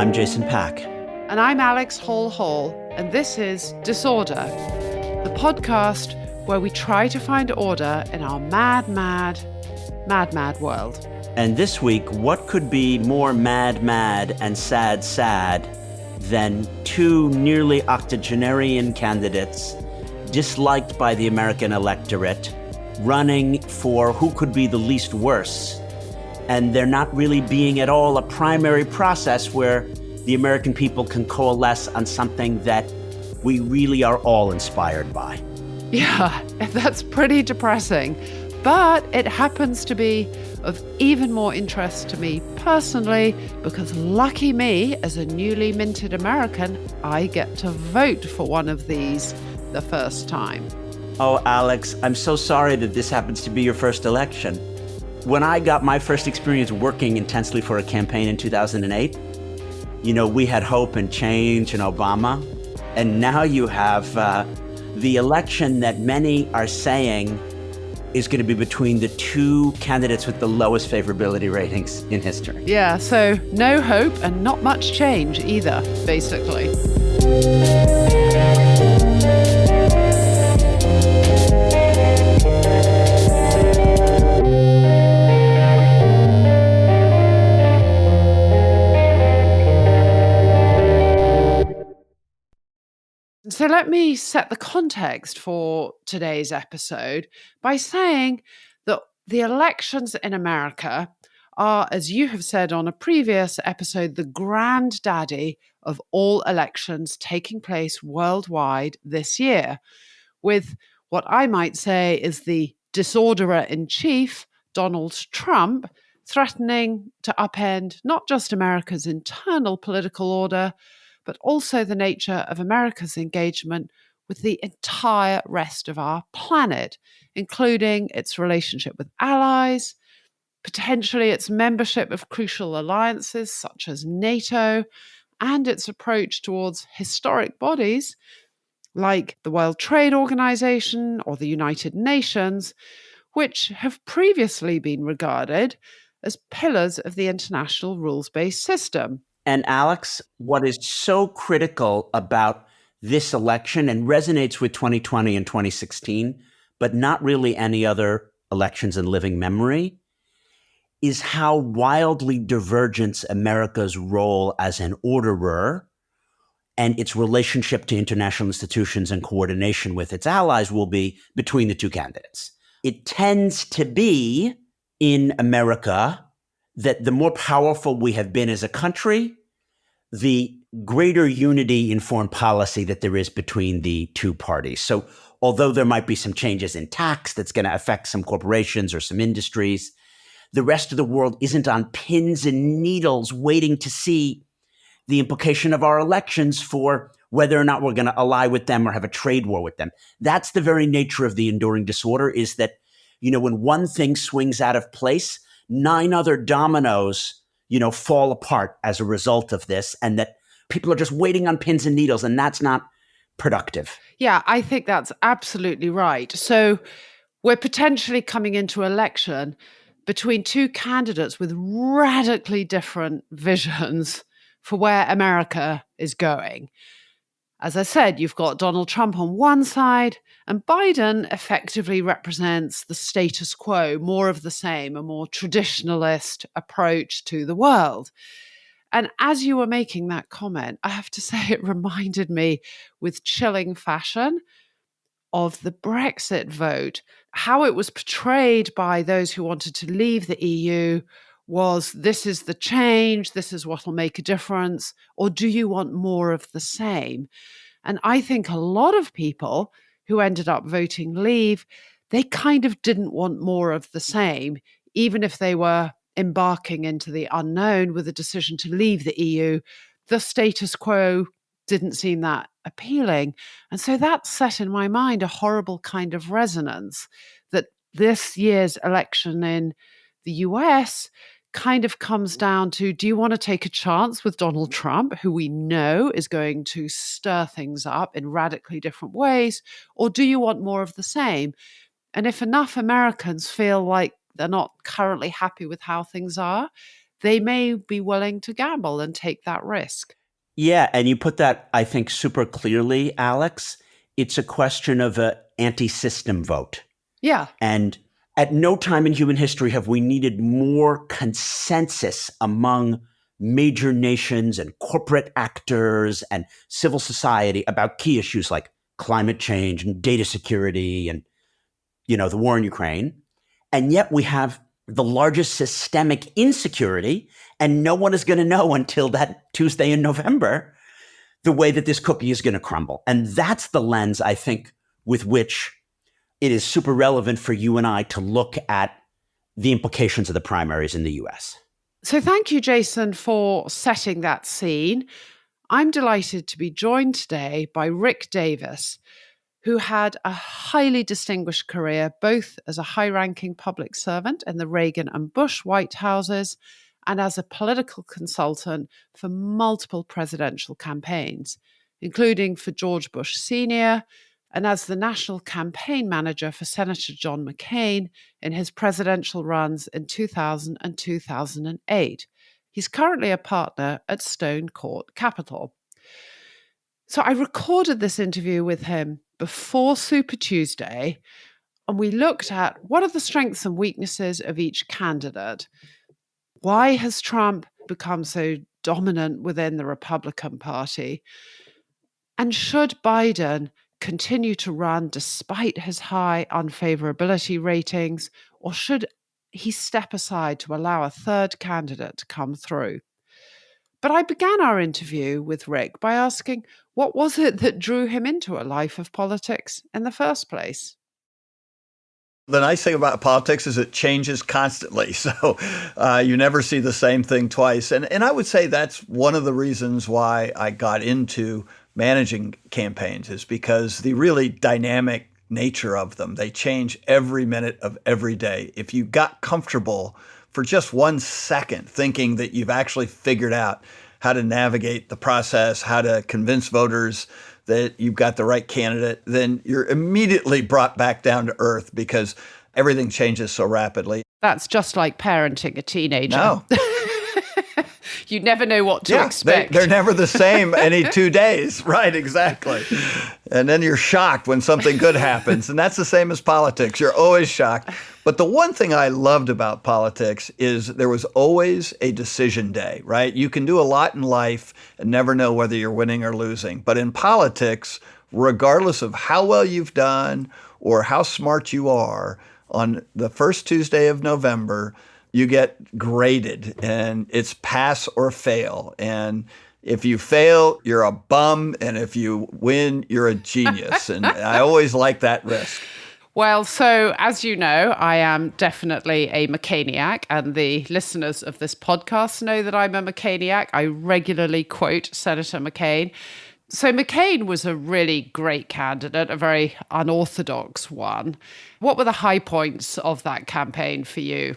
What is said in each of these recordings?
I'm Jason Pack. And I'm Alex Hall, and this is Disorder, the podcast where we try to find order in our mad world. And this week, what could be more mad and sad than two nearly octogenarian candidates disliked by the American electorate running for who could be the least worse, and there not really being at all a primary process where the American people can coalesce on something that we really are all inspired by. Yeah, that's pretty depressing, but it happens to be of even more interest to me personally because lucky me, as a newly minted American, I get to vote for one of these the first time. Oh, Alex, I'm so sorry that this happens to be your first election. When I got my first experience working intensely for a campaign in 2008, we had hope and change and Obama. And now you have the election that many are saying is going to be between the two candidates with the lowest favorability ratings in history. Yeah, so no hope and not much change either, basically. So let me set the context for today's episode by saying that the elections in America are, as you have said on a previous episode, the granddaddy of all elections taking place worldwide this year, with what I might say is the disorderer-in-chief, Donald Trump, threatening to upend not just America's internal political order, but also the nature of America's engagement with the entire rest of our planet, including its relationship with allies, potentially its membership of crucial alliances such as NATO, and its approach towards historic bodies like the World Trade Organization or the United Nations, which have previously been regarded as pillars of the international rules-based system. And Alex, what is so critical about this election and resonates with 2020 and 2016, but not really any other elections in living memory, is how wildly divergent America's role as an orderer and its relationship to international institutions and coordination with its allies will be between the two candidates. It tends to be in America that the more powerful we have been as a country, the greater unity in foreign policy that there is between the two parties. So although there might be some changes in tax that's going to affect some corporations or some industries, the rest of the world isn't on pins and needles waiting to see the implication of our elections for whether or not we're going to ally with them or have a trade war with them. That's the very nature of the enduring disorder, is that, when one thing swings out of place, 9 other dominoes, fall apart as a result of this, and that people are just waiting on pins and needles, and that's not productive. Yeah, I think that's absolutely right. So we're potentially coming into election between two candidates with radically different visions for where America is going. As I said, you've got Donald Trump on one side, and Biden effectively represents the status quo, more of the same, a more traditionalist approach to the world. And as you were making that comment, I have to say it reminded me with chilling fashion of the Brexit vote. How it was portrayed by those who wanted to leave the EU was, this is the change, this is what will make a difference, or do you want more of the same? And I think a lot of people who ended up voting leave, they kind of didn't want more of the same, even if they were embarking into the unknown with a decision to leave the EU. The status quo didn't seem that appealing. And so that set in my mind a horrible kind of resonance that this year's election in the US kind of comes down to, do you want to take a chance with Donald Trump, who we know is going to stir things up in radically different ways, or do you want more of the same? And if enough Americans feel like they're not currently happy with how things are, they may be willing to gamble and take that risk. Yeah, and you put that, I think, super clearly, Alex. It's a question of an anti-system vote. Yeah. And at no time in human history have we needed more consensus among major nations and corporate actors and civil society about key issues like climate change and data security and, the war in Ukraine. And yet we have the largest systemic insecurity, and no one is going to know until that Tuesday in November the way that this cookie is going to crumble. And that's the lens, I think, with which it is super relevant for you and I to look at the implications of the primaries in the US. So thank you, Jason, for setting that scene. I'm delighted to be joined today by Rick Davis, who had a highly distinguished career, both as a high-ranking public servant in the Reagan and Bush White Houses and as a political consultant for multiple presidential campaigns, including for George Bush Sr., and as the national campaign manager for Senator John McCain in his presidential runs in 2000 and 2008. He's currently a partner at Stone Court Capital. So I recorded this interview with him before Super Tuesday, and we looked at what are the strengths and weaknesses of each candidate. Why has Trump become so dominant within the Republican Party? And should Biden continue to run despite his high unfavorability ratings, or should he step aside to allow a third candidate to come through? But I began our interview with Rick by asking, what was it that drew him into a life of politics in the first place? The nice thing about politics is it changes constantly. So you never see the same thing twice. And I would say that's one of the reasons why I got into managing campaigns, is because the really dynamic nature of them, they change every minute of every day. If you got comfortable for just 1 second thinking that you've actually figured out how to navigate the process, how to convince voters that you've got the right candidate, then you're immediately brought back down to earth because everything changes so rapidly. That's just like parenting a teenager. No. You never know what to expect. They're never the same any 2 days. Right, exactly. And then you're shocked when something good happens. And that's the same as politics. You're always shocked. But the one thing I loved about politics is there was always a decision day, right? You can do a lot in life and never know whether you're winning or losing. But in politics, regardless of how well you've done or how smart you are, on the first Tuesday of November, you get graded, and it's pass or fail. And if you fail, you're a bum. And if you win, you're a genius. And I always like that risk. Well, so as you know, I am definitely a McCainiac, and the listeners of this podcast know that I'm a McCainiac. I regularly quote Senator McCain. So McCain was a really great candidate, a very unorthodox one. What were the high points of that campaign for you?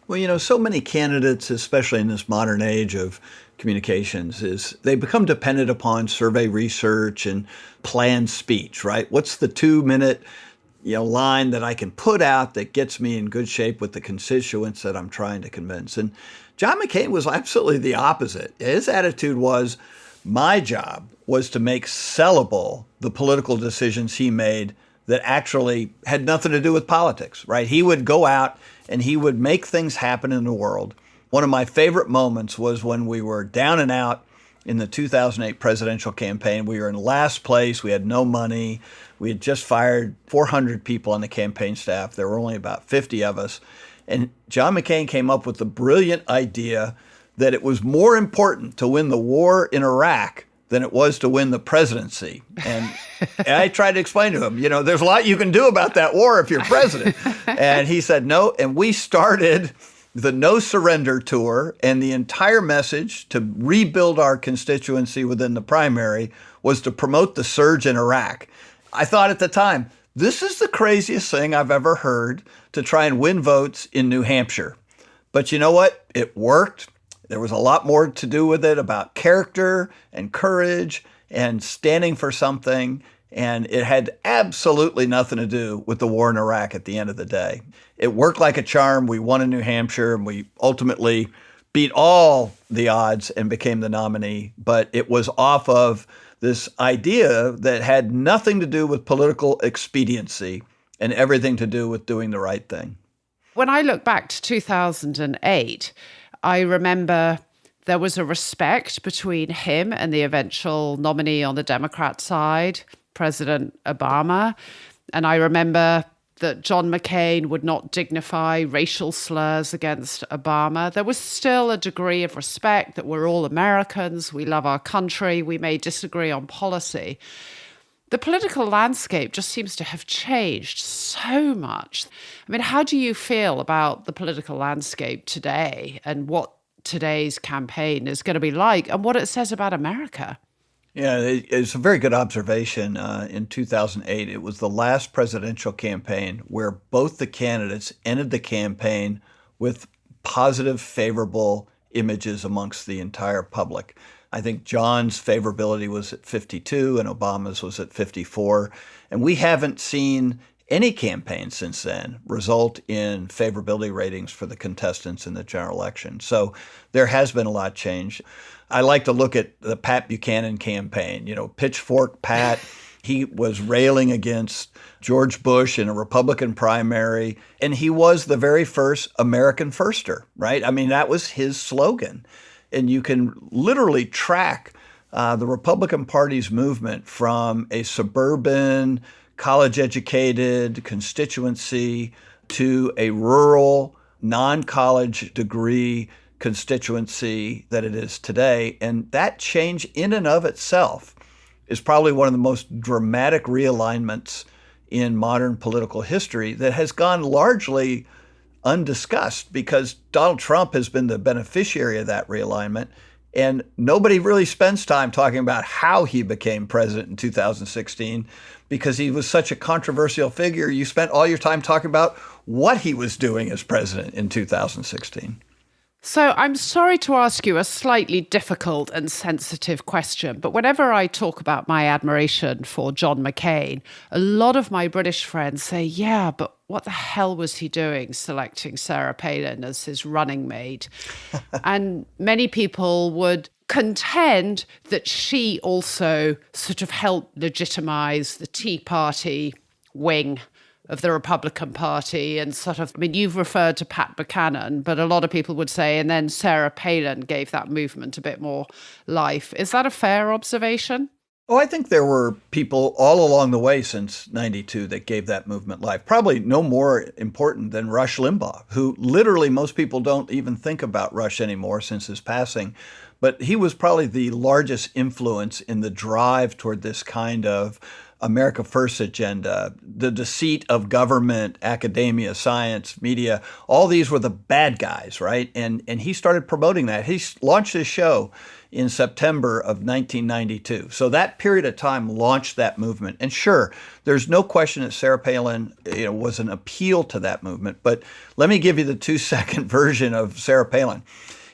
Well, so many candidates, especially in this modern age of communications, is they become dependent upon survey research and planned speech, right? What's the 2-minute line that I can put out that gets me in good shape with the constituents that I'm trying to convince? And John McCain was absolutely the opposite. His attitude was, my job was to make sellable the political decisions he made that actually had nothing to do with politics, right? He would go out and he would make things happen in the world. One of my favorite moments was when we were down and out in the 2008 presidential campaign. We were in last place. We had no money. We had just fired 400 people on the campaign staff. There were only about 50 of us. And John McCain came up with the brilliant idea that it was more important to win the war in Iraq than it was to win the presidency. And I tried to explain to him, there's a lot you can do about that war if you're president. And he said no. And we started the No Surrender Tour, and the entire message to rebuild our constituency within the primary was to promote the surge in Iraq. I thought at the time, this is the craziest thing I've ever heard, to try and win votes in New Hampshire. But you know what? It worked. There was a lot more to do with it about character and courage and standing for something. And it had absolutely nothing to do with the war in Iraq at the end of the day. It worked like a charm. We won in New Hampshire, and we ultimately beat all the odds and became the nominee. But it was off of this idea that had nothing to do with political expediency and everything to do with doing the right thing. When I look back to 2008, I remember there was a respect between him and the eventual nominee on the Democrat side, President Obama. And I remember that John McCain would not dignify racial slurs against Obama. There was still a degree of respect that we're all Americans, we love our country, we may disagree on policy. The political landscape just seems to have changed so much. I mean, how do you feel about the political landscape today and what today's campaign is going to be like and what it says about America? Yeah, it's a very good observation. In 2008, it was the last presidential campaign where both the candidates ended the campaign with positive, favorable images amongst the entire public. I think John's favorability was at 52 and Obama's was at 54. And we haven't seen any campaign since then result in favorability ratings for the contestants in the general election. So there has been a lot of change. I like to look at the Pat Buchanan campaign, Pitchfork Pat. He was railing against George Bush in a Republican primary, and he was the very first American firster, right? I mean, that was his slogan. And you can literally track the Republican Party's movement from a suburban, college-educated constituency to a rural, non-college degree constituency that it is today. And that change in and of itself is probably one of the most dramatic realignments in modern political history that has gone largely undiscussed because Donald Trump has been the beneficiary of that realignment. And nobody really spends time talking about how he became president in 2016 because he was such a controversial figure. You spent all your time talking about what he was doing as president in 2016. So I'm sorry to ask you a slightly difficult and sensitive question, but whenever I talk about my admiration for John McCain, a lot of my British friends say, yeah, but what the hell was he doing selecting Sarah Palin as his running mate? And many people would contend that she also sort of helped legitimize the Tea Party wing of the Republican Party and you've referred to Pat Buchanan, but a lot of people would say, and then Sarah Palin gave that movement a bit more life. Is that a fair observation? Oh, I think there were people all along the way since 92 that gave that movement life. Probably no more important than Rush Limbaugh, who literally most people don't even think about Rush anymore since his passing. But he was probably the largest influence in the drive toward this kind of America First agenda, the deceit of government, academia, science, media. All these were the bad guys, right? And he started promoting that. He launched his show in September of 1992. So that period of time launched that movement. And sure, there's no question that Sarah Palin was an appeal to that movement. But let me give you the 2-second version of Sarah Palin.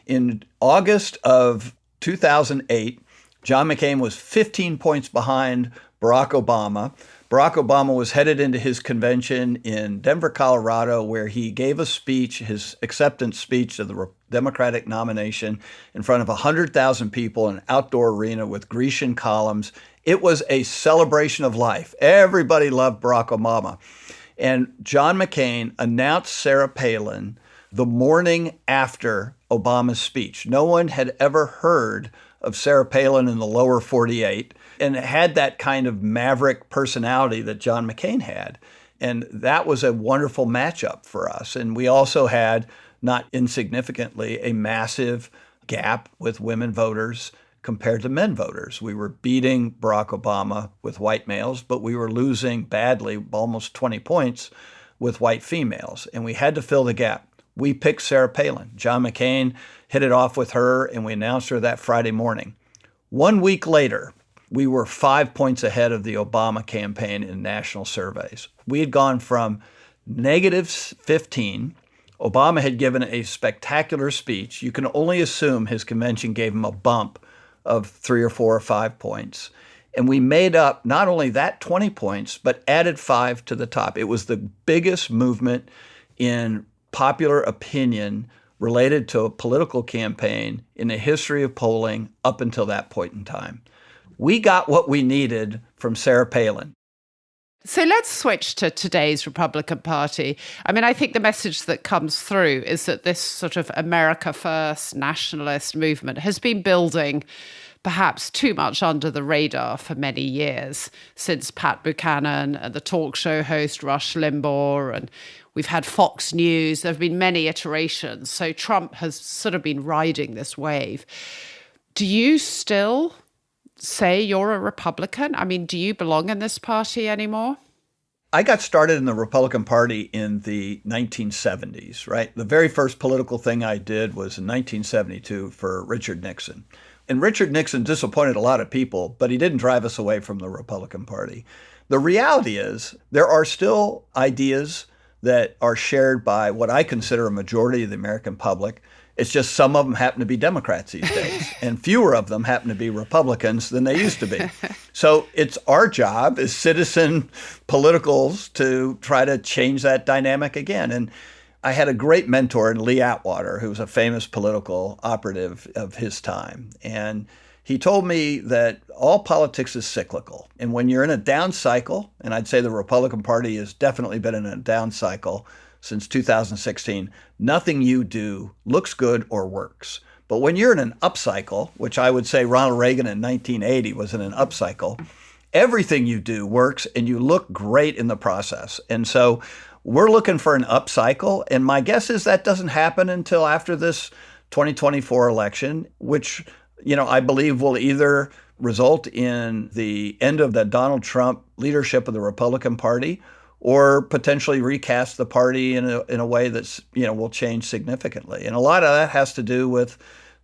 In August of 2008, John McCain was 15 points behind Barack Obama. Barack Obama was headed into his convention in Denver, Colorado, where he gave a speech, his acceptance speech to the Democratic nomination in front of 100,000 people in an outdoor arena with Grecian columns. It was a celebration of life. Everybody loved Barack Obama. And John McCain announced Sarah Palin the morning after Obama's speech. No one had ever heard of Sarah Palin in the lower 48 and had that kind of maverick personality that John McCain had. And that was a wonderful matchup for us. And we also had, not insignificantly, a massive gap with women voters compared to men voters. We were beating Barack Obama with white males, but we were losing badly, almost 20 points, with white females. And we had to fill the gap. We picked Sarah Palin. John McCain hit it off with her, and we announced her that Friday morning. 1 week later, we were 5 points ahead of the Obama campaign in national surveys. We had gone from negative 15. Obama had given a spectacular speech. You can only assume his convention gave him a bump of 3 or 4 or 5 points. And we made up not only that 20 points, but added 5 to the top. It was the biggest movement in popular opinion related to a political campaign in the history of polling up until that point in time. We got what we needed from Sarah Palin. So let's switch to today's Republican Party. I mean, I think the message that comes through is that this sort of America First nationalist movement has been building perhaps too much under the radar for many years, since Pat Buchanan and the talk show host Rush Limbaugh, and we've had Fox News. There have been many iterations. So Trump has sort of been riding this wave. Do you still say you're a Republican? I mean, do you belong in this party anymore? I got started in the Republican Party in the 1970s, right? The very first political thing I did was in 1972 for Richard Nixon. And Richard Nixon disappointed a lot of people, but he didn't drive us away from the Republican Party. The reality is there are still ideas that are shared by what I consider a majority of the American public. It's just some of them happen to be Democrats these days, and fewer of them happen to be Republicans than they used to be. So it's our job as citizen politicals to try to change that dynamic again. And I had a great mentor in Lee Atwater, who was a famous political operative of his time. And he told me that all politics is cyclical. And when you're in a down cycle, and I'd say the Republican Party has definitely been in a down cycle since 2016, nothing you do looks good or works. But when you're in an upcycle, which I would say Ronald Reagan in 1980 was in an upcycle, everything you do works and you look great in the process. And so we're looking for an upcycle. And my guess is that doesn't happen until after this 2024 election, which, I believe will either result in the end of the Donald Trump leadership of the Republican Party or potentially recast the party in a way that's, will change significantly. And a lot of that has to do with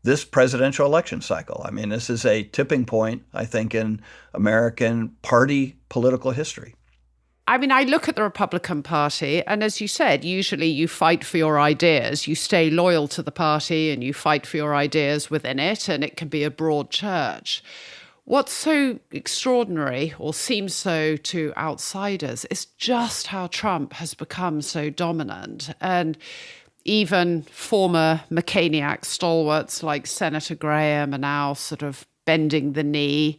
this presidential election cycle. I mean, this is a tipping point, I think, in American party political history. I mean, I look at the Republican Party, and as you said, usually you fight for your ideas. You stay loyal to the party and you fight for your ideas within it, and it can be a broad church. What's so extraordinary, or seems so to outsiders, is just how Trump has become so dominant. And even former McCainiac stalwarts like Senator Graham are now sort of bending the knee.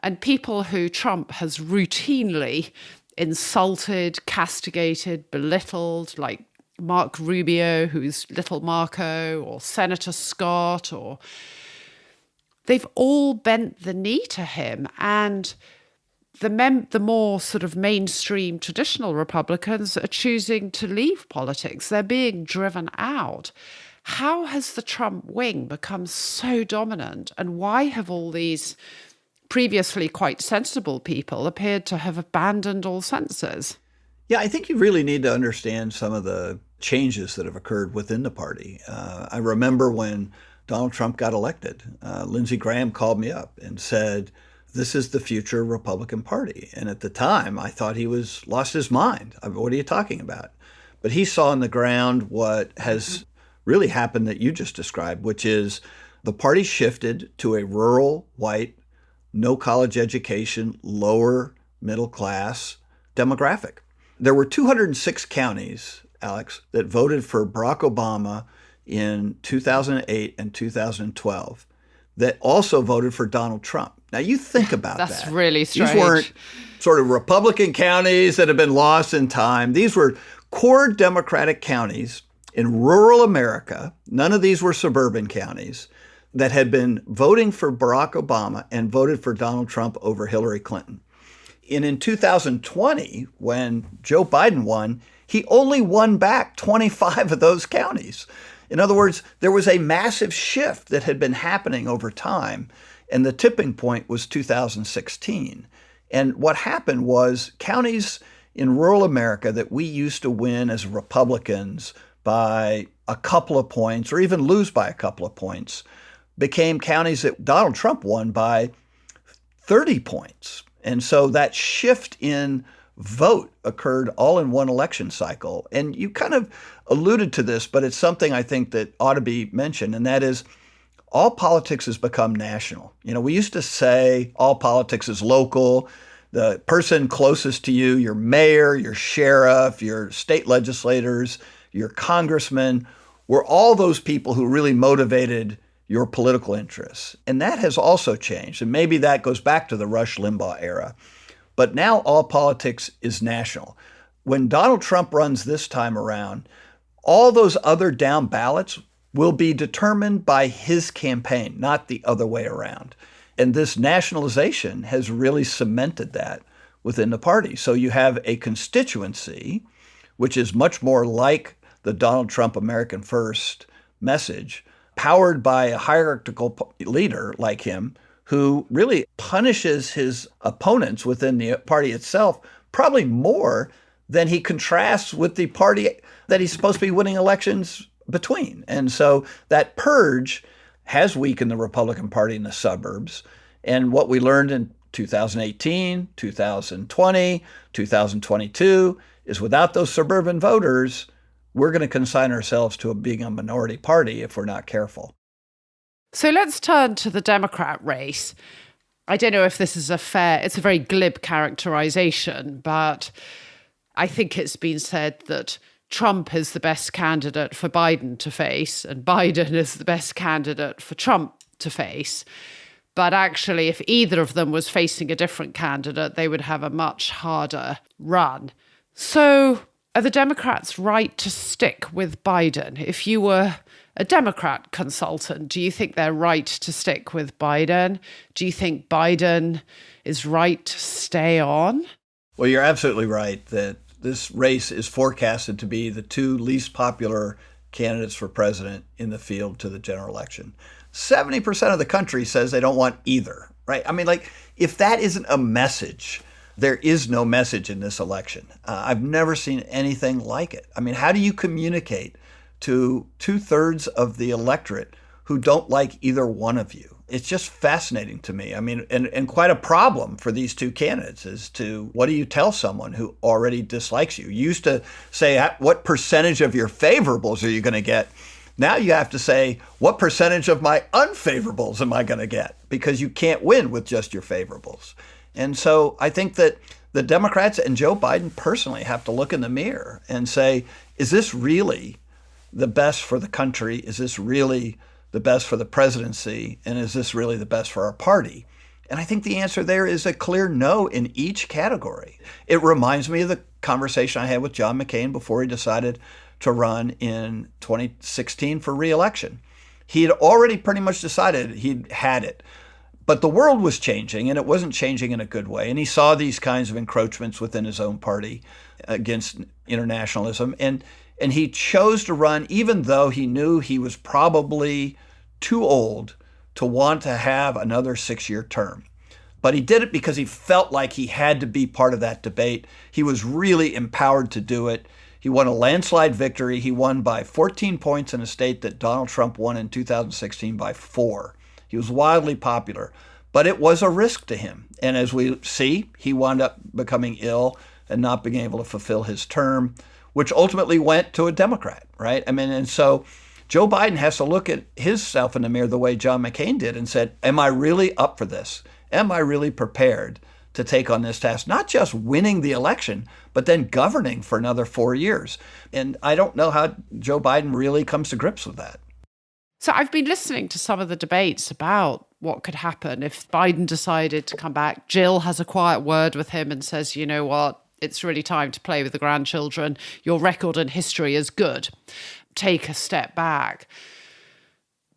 And people who Trump has routinely insulted, castigated, belittled, like Mark Rubio, who's Little Marco, or Senator Scott, or they've all bent the knee to him. And the more sort of mainstream traditional Republicans are choosing to leave politics. They're being driven out. How has the Trump wing become so dominant? And why have all these previously quite sensible people appeared to have abandoned all senses? Yeah, I think you really need to understand some of the changes that have occurred within the party. I remember when Donald Trump got elected, Lindsey Graham called me up and said, "This is the future Republican Party." And at the time, I thought he was lost his mind. What are you talking about? But he saw on the ground what has really happened that you just described, which is the party shifted to a rural, white, no college education, lower middle class demographic. There were 206 counties, Alex, that voted for Barack Obama in 2008 and 2012 that also voted for Donald Trump. Now, you think about that. That's really strange. These weren't sort of Republican counties that have been lost in time. These were core Democratic counties in rural America. None of these were suburban counties that had been voting for Barack Obama and voted for Donald Trump over Hillary Clinton. And in 2020, when Joe Biden won, he only won back 25 of those counties. In other words, there was a massive shift that had been happening over time, and the tipping point was 2016. And what happened was counties in rural America that we used to win as Republicans by a couple of points or even lose by a couple of points became counties that Donald Trump won by 30 points. And so that shift in vote occurred all in one election cycle. And you kind of alluded to this, but it's something I think that ought to be mentioned, and that is all politics has become national. We used to say all politics is local. The person closest to you, your mayor, your sheriff, your state legislators, your congressman, were all those people who really motivated your political interests. And that has also changed. And maybe that goes back to the Rush Limbaugh era. But now all politics is national. When Donald Trump runs this time around, all those other down ballots will be determined by his campaign, not the other way around. And this nationalization has really cemented that within the party. So you have a constituency, which is much more like the Donald Trump American First message, powered by a hierarchical leader like him, who really punishes his opponents within the party itself, probably more than he contrasts with the party that he's supposed to be winning elections between. And so that purge has weakened the Republican Party in the suburbs. And what we learned in 2018, 2020, 2022 is without those suburban voters, we're going to consign ourselves to being a minority party if we're not careful. So let's turn to the Democrat race. I don't know if this is it's a very glib characterization, but I think it's been said that Trump is the best candidate for Biden to face, and Biden is the best candidate for Trump to face. But actually, if either of them was facing a different candidate, they would have a much harder run. So are the Democrats right to stick with Biden? If you were a Democrat consultant, do you think they're right to stick with Biden? Do you think Biden is right to stay on? Well, you're absolutely right that this race is forecasted to be the two least popular candidates for president in the field to the general election. 70% of the country says they don't want either, right? I mean, like, if that isn't a message, there is no message in this election. I've never seen anything like it. I mean, how do you communicate to 2/3 of the electorate who don't like either one of you? It's just fascinating to me. I mean, and quite a problem for these two candidates is to, what do you tell someone who already dislikes you? You used to say, what percentage of your favorables are you going to get? Now you have to say, what percentage of my unfavorables am I going to get? Because you can't win with just your favorables. And so I think that the Democrats and Joe Biden personally have to look in the mirror and say, is this really the best for the country? Is this really the best for the presidency? And is this really the best for our party? And I think the answer there is a clear no in each category. It reminds me of the conversation I had with John McCain before he decided to run in 2016 for re-election. He had already pretty much decided he'd had it. But the world was changing, and it wasn't changing in a good way. And he saw these kinds of encroachments within his own party against internationalism. And he chose to run, even though he knew he was probably too old to want to have another 6-year term. But he did it because he felt like he had to be part of that debate. He was really empowered to do it. He won a landslide victory. He won by 14 points in a state that Donald Trump won in 2016 by 4. He was wildly popular, but it was a risk to him. And as we see, he wound up becoming ill and not being able to fulfill his term, which ultimately went to a Democrat, right? I mean, and so Joe Biden has to look at himself in the mirror the way John McCain did and said, am I really up for this? Am I really prepared to take on this task? Not just winning the election, but then governing for another 4 years. And I don't know how Joe Biden really comes to grips with that. So I've been listening to some of the debates about what could happen if Biden decided to come back. Jill has a quiet word with him and says, you know what, it's really time to play with the grandchildren. Your record in history is good. Take a step back.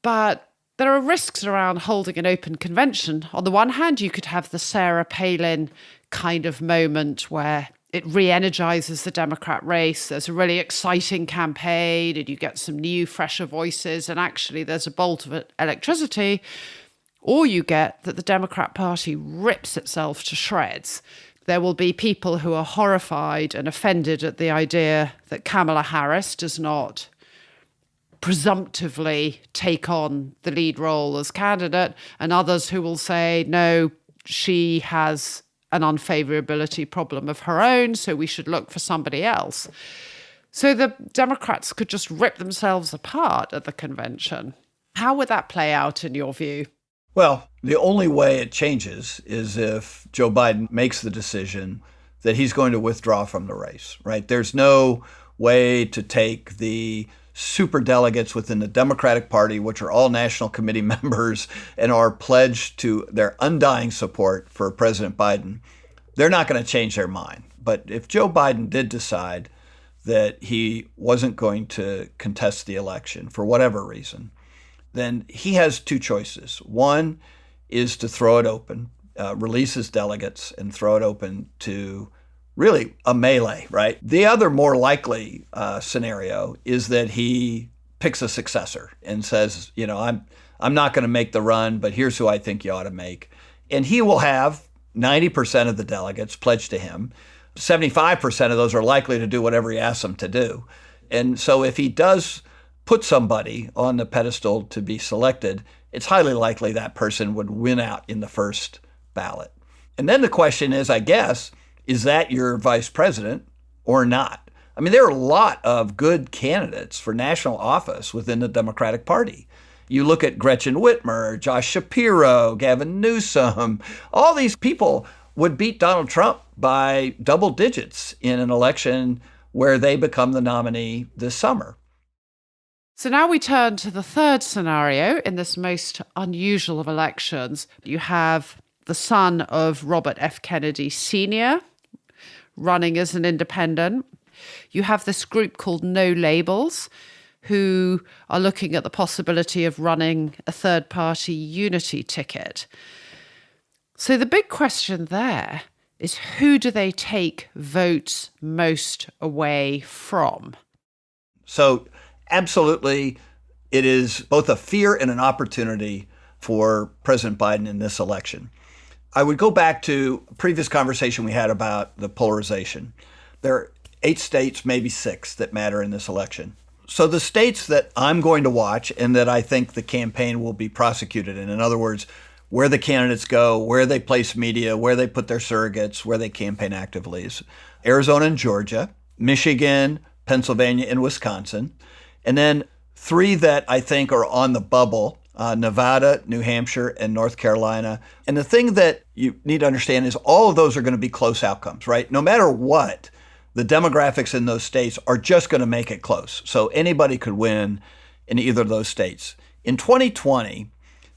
But there are risks around holding an open convention. On the one hand, you could have the Sarah Palin kind of moment where it re-energizes the Democrat race. There's a really exciting campaign and you get some new, fresher voices, and actually there's a bolt of electricity. Or you get that the Democrat Party rips itself to shreds. There will be people who are horrified and offended at the idea that Kamala Harris does not presumptively take on the lead role as candidate, and others who will say, no, she has an unfavorability problem of her own, so we should look for somebody else. So the Democrats could just rip themselves apart at the convention. How would that play out in your view? Well, the only way it changes is if Joe Biden makes the decision that he's going to withdraw from the race, right? There's no way to take the super delegates within the Democratic Party, which are all National Committee members and are pledged to their undying support for President Biden, they're not going to change their mind. But if Joe Biden did decide that he wasn't going to contest the election for whatever reason, then he has two choices. One is to throw it open, release his delegates and throw it open to really a melee, right? The other more likely scenario is that he picks a successor and says, I'm not going to make the run, but here's who I think you ought to make. And he will have 90% of the delegates pledged to him. 75% of those are likely to do whatever he asks them to do. And so if he does put somebody on the pedestal to be selected, it's highly likely that person would win out in the first ballot. And then the question is, I guess, is that your vice president or not? I mean, there are a lot of good candidates for national office within the Democratic Party. You look at Gretchen Whitmer, Josh Shapiro, Gavin Newsom, all these people would beat Donald Trump by double digits in an election where they become the nominee this summer. So now we turn to the third scenario in this most unusual of elections. You have the son of Robert F. Kennedy Sr. running as an independent. You have this group called No Labels, who are looking at the possibility of running a third-party unity ticket. So the big question there is, who do they take votes most away from? So absolutely, it is both a fear and an opportunity for President Biden in this election. I would go back to a previous conversation we had about the polarization. There are 8 states, maybe 6, that matter in this election. So the states that I'm going to watch and that I think the campaign will be prosecuted in other words, where the candidates go, where they place media, where they put their surrogates, where they campaign actively, is Arizona and Georgia, Michigan, Pennsylvania, and Wisconsin. And then 3 that I think are on the bubble, Nevada, New Hampshire, and North Carolina. And the thing that you need to understand is all of those are going to be close outcomes, right? No matter what, the demographics in those states are just going to make it close. So anybody could win in either of those states. In 2020,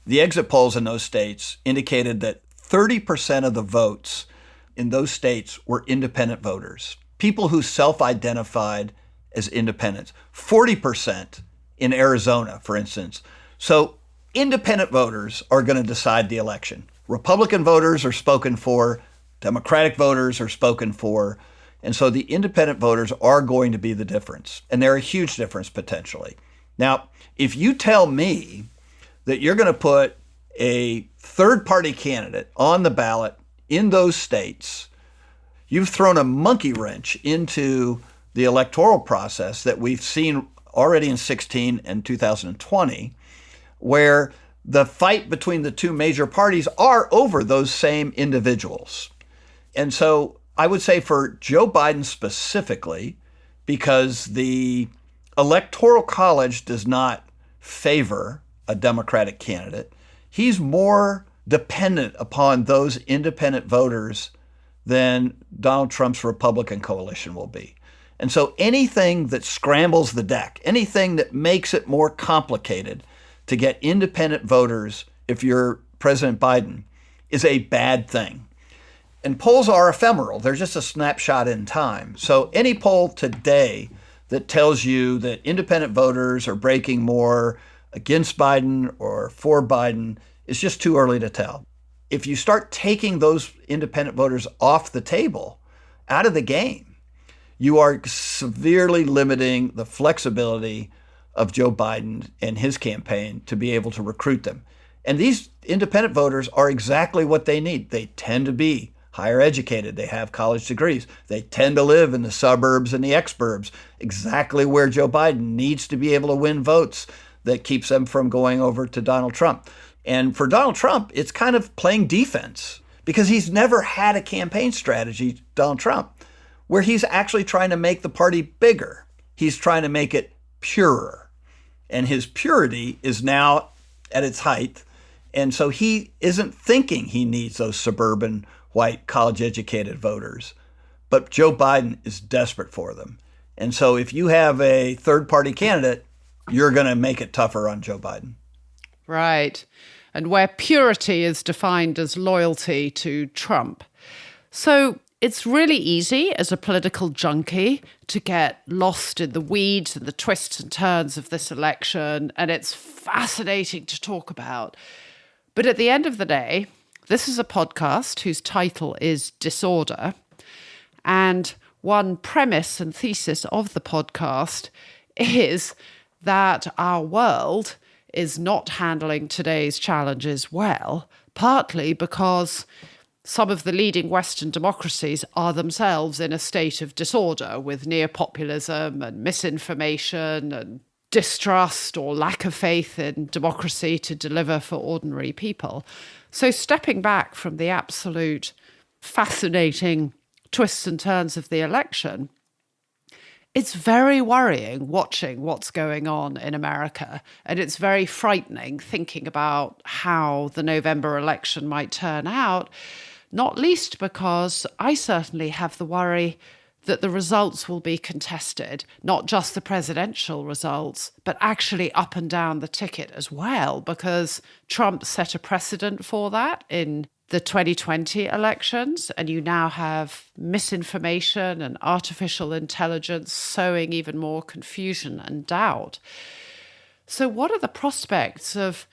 the exit polls in those states indicated that 30% of the votes in those states were independent voters, people who self-identified as independents. 40% in Arizona, for instance. So independent voters are going to decide the election. Republican voters are spoken for, Democratic voters are spoken for, and so the independent voters are going to be the difference, and they're a huge difference potentially. Now, if you tell me that you're going to put a third-party candidate on the ballot in those states, you've thrown a monkey wrench into the electoral process that we've seen already in 2016 and 2020, where the fight between the 2 major parties are over those same individuals. And so I would say for Joe Biden specifically, because the Electoral College does not favor a Democratic candidate, he's more dependent upon those independent voters than Donald Trump's Republican coalition will be. And so anything that scrambles the deck, anything that makes it more complicated to get independent voters, if you're President Biden, is a bad thing. And polls are ephemeral. They're just a snapshot in time. So any poll today that tells you that independent voters are breaking more against Biden or for Biden is just too early to tell. If you start taking those independent voters off the table, out of the game, you are severely limiting the flexibility of Joe Biden and his campaign to be able to recruit them. And these independent voters are exactly what they need. They tend to be higher educated. They have college degrees. They tend to live in the suburbs and the exurbs, exactly where Joe Biden needs to be able to win votes that keeps them from going over to Donald Trump. And for Donald Trump, it's kind of playing defense because he's never had a campaign strategy, Donald Trump, where he's actually trying to make the party bigger. He's trying to make it purer. And his purity is now at its height. And so he isn't thinking he needs those suburban, white, college-educated voters. But Joe Biden is desperate for them. And so if you have a third-party candidate you're going to make it tougher on Joe Biden. Right. And where purity is defined as loyalty to Trump. So it's really easy as a political junkie to get lost in the weeds and the twists and turns of this election, and it's fascinating to talk about. But at the end of the day, this is a podcast whose title is Disorder. And one premise and thesis of the podcast is that our world is not handling today's challenges well, partly because some of the leading Western democracies are themselves in a state of disorder with neopopulism and misinformation and distrust or lack of faith in democracy to deliver for ordinary people. So stepping back from the absolute fascinating twists and turns of the election, it's very worrying watching what's going on in America. And it's very frightening thinking about how the November election might turn out, not least because I certainly have the worry that the results will be contested, not just the presidential results, but actually up and down the ticket as well, because Trump set a precedent for that in the 2020 elections, and you now have misinformation and artificial intelligence sowing even more confusion and doubt. So what are the prospects of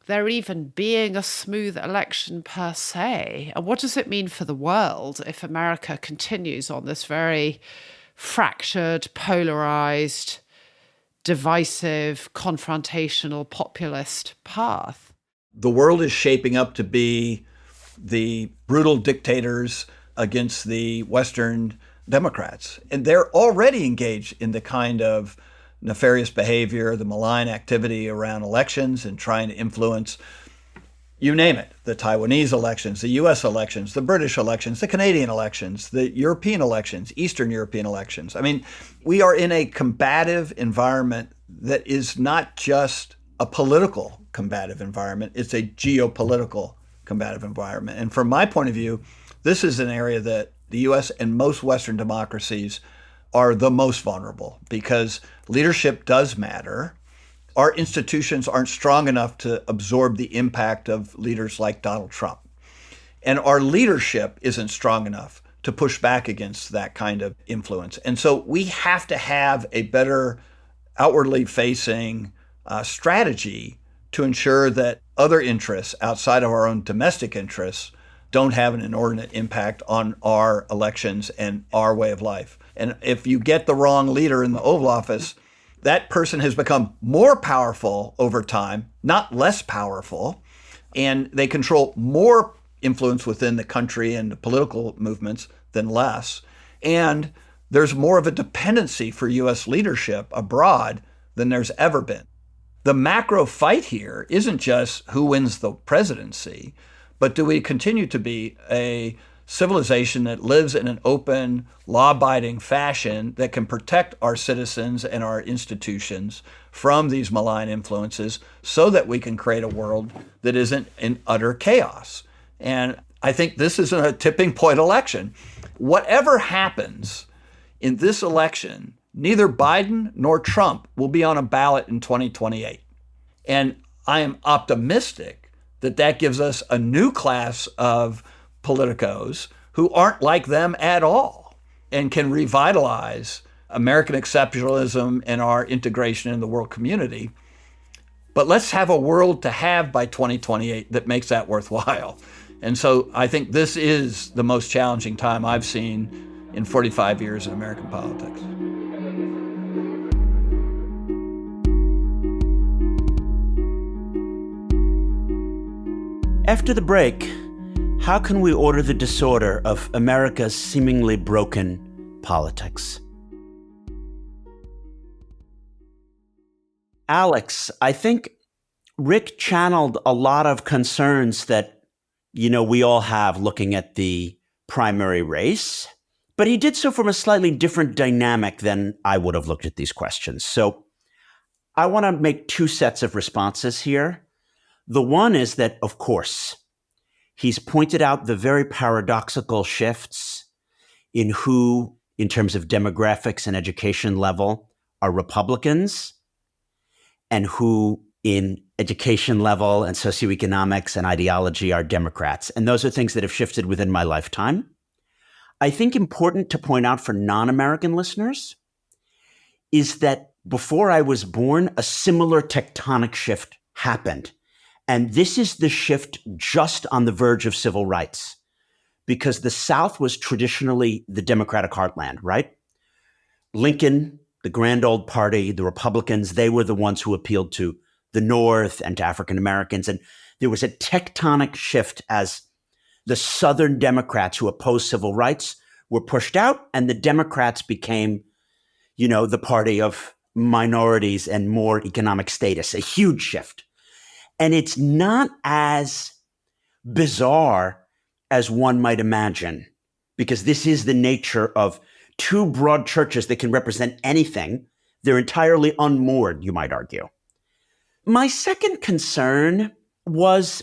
there even being a smooth election per se? And what does it mean for the world if America continues on this very fractured, polarized, divisive, confrontational, populist path? The world is shaping up to be the brutal dictators against the Western Democrats. And they're already engaged in the kind of nefarious behavior, the malign activity around elections and trying to influence, you name it, the Taiwanese elections, the US elections, the British elections, the Canadian elections, the European elections, Eastern European elections. I mean, we are in a combative environment that is not just a political combative environment, it's a geopolitical combative environment. And from my point of view, this is an area that the US and most Western democracies are the most vulnerable because leadership does matter. Our institutions aren't strong enough to absorb the impact of leaders like Donald Trump. And our leadership isn't strong enough to push back against that kind of influence. And so we have to have a better outwardly facing strategy to ensure that other interests outside of our own domestic interests don't have an inordinate impact on our elections and our way of life. And if you get the wrong leader in the Oval Office, that person has become more powerful over time, not less powerful, and they control more influence within the country and the political movements than less. And there's more of a dependency for U.S. leadership abroad than there's ever been. The macro fight here isn't just who wins the presidency, but do we continue to be a civilization that lives in an open, law-abiding fashion that can protect our citizens and our institutions from these malign influences so that we can create a world that isn't in utter chaos? And I think this is a tipping point election. Whatever happens in this election, neither Biden nor Trump will be on a ballot in 2028. And I am optimistic that that gives us a new class of politicos who aren't like them at all and can revitalize American exceptionalism and our integration in the world community. But let's have a world to have by 2028 that makes that worthwhile. And so I think this is the most challenging time I've seen in 45 years in American politics. After the break, how can we order the disorder of America's seemingly broken politics? Alex, I think Rick channeled a lot of concerns that, we all have looking at the primary race, but he did so from a slightly different dynamic than I would have looked at these questions. So I want to make two sets of responses here. The one is that, of course, he's pointed out the very paradoxical shifts in who, in terms of demographics and education level, are Republicans, and who in education level and socioeconomics and ideology are Democrats. And those are things that have shifted within my lifetime. I think important to point out for non-American listeners is that before I was born, a similar tectonic shift happened. And this is the shift just on the verge of civil rights, because the South was traditionally the Democratic heartland, right? Lincoln, the grand old party, the Republicans, they were the ones who appealed to the North and to African Americans. And there was a tectonic shift as the Southern Democrats who opposed civil rights were pushed out, and the Democrats became, the party of minorities and more economic status, a huge shift. And it's not as bizarre as one might imagine, because this is the nature of two broad churches that can represent anything. They're entirely unmoored, you might argue. My second concern was,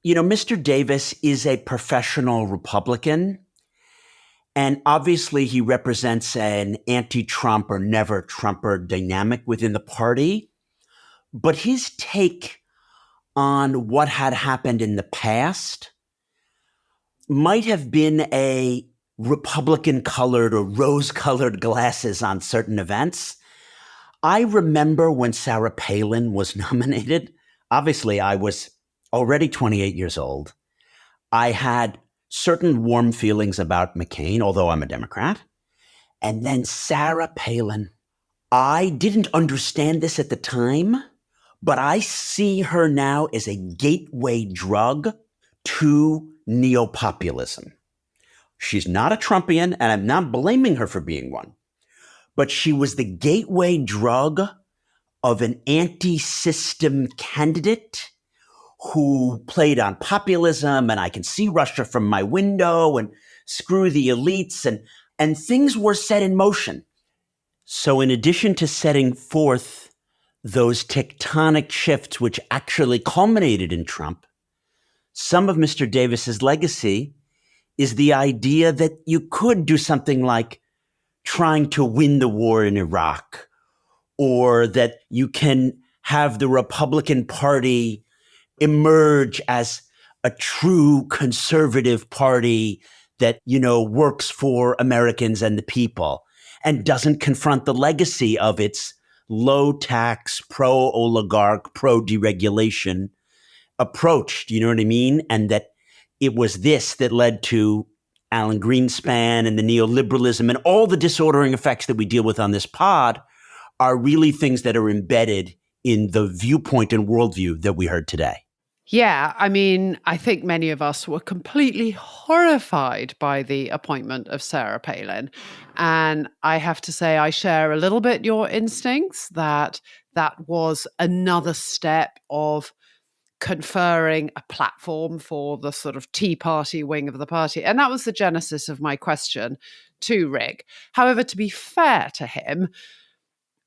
Mr. Davis is a professional Republican, and obviously he represents an anti-Trump or never-Trumper dynamic within the party. But his take on what had happened in the past might have been a Republican-colored or rose-colored glasses on certain events. I remember when Sarah Palin was nominated. Obviously, I was already 28 years old. I had certain warm feelings about McCain, although I'm a Democrat. And then Sarah Palin. I didn't understand this at the time, but I see her now as a gateway drug to neopopulism. She's not a Trumpian, and I'm not blaming her for being one, but she was the gateway drug of an anti-system candidate who played on populism, and I can see Russia from my window, and screw the elites, and things were set in motion. So in addition to setting forth those tectonic shifts which actually culminated in Trump, some of Mr. Davis's legacy is the idea that you could do something like trying to win the war in Iraq, or that you can have the Republican Party emerge as a true conservative party that, works for Americans and the people and doesn't confront the legacy of its low tax, pro-oligarch, pro-deregulation approach. Do you know what I mean? And that it was this that led to Alan Greenspan and the neoliberalism, and all the disordering effects that we deal with on this pod are really things that are embedded in the viewpoint and worldview that we heard today. Yeah, I think many of us were completely horrified by the appointment of Sarah Palin. And I have to say, I share a little bit your instincts that was another step of conferring a platform for the sort of Tea Party wing of the party. And that was the genesis of my question to Rick. However, to be fair to him,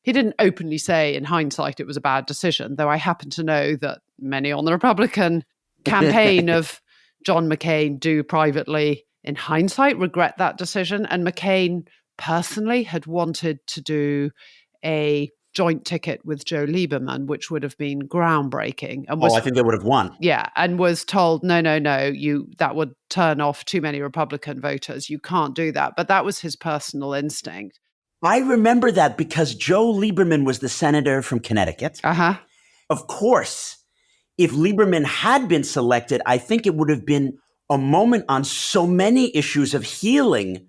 he didn't openly say in hindsight it was a bad decision, though I happen to know that many on the Republican campaign of John McCain do privately, in hindsight, regret that decision. And McCain personally had wanted to do a joint ticket with Joe Lieberman, which would have been groundbreaking. And I think they would have won. Yeah, and was told, no, that would turn off too many Republican voters. You can't do that. But that was his personal instinct. I remember that because Joe Lieberman was the senator from Connecticut. Uh-huh. Of course, if Lieberman had been selected, I think it would have been a moment on so many issues of healing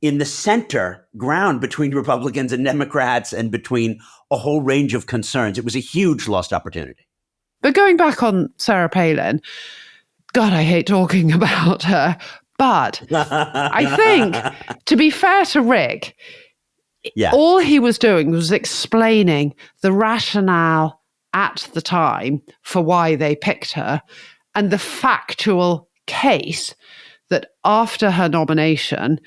in the center ground between Republicans and Democrats and between a whole range of concerns. It was a huge lost opportunity. But going back on Sarah Palin, God, I hate talking about her. But I think, to be fair to Rick, all he was doing was explaining the rationale at the time for why they picked her and the factual case that after her nomination,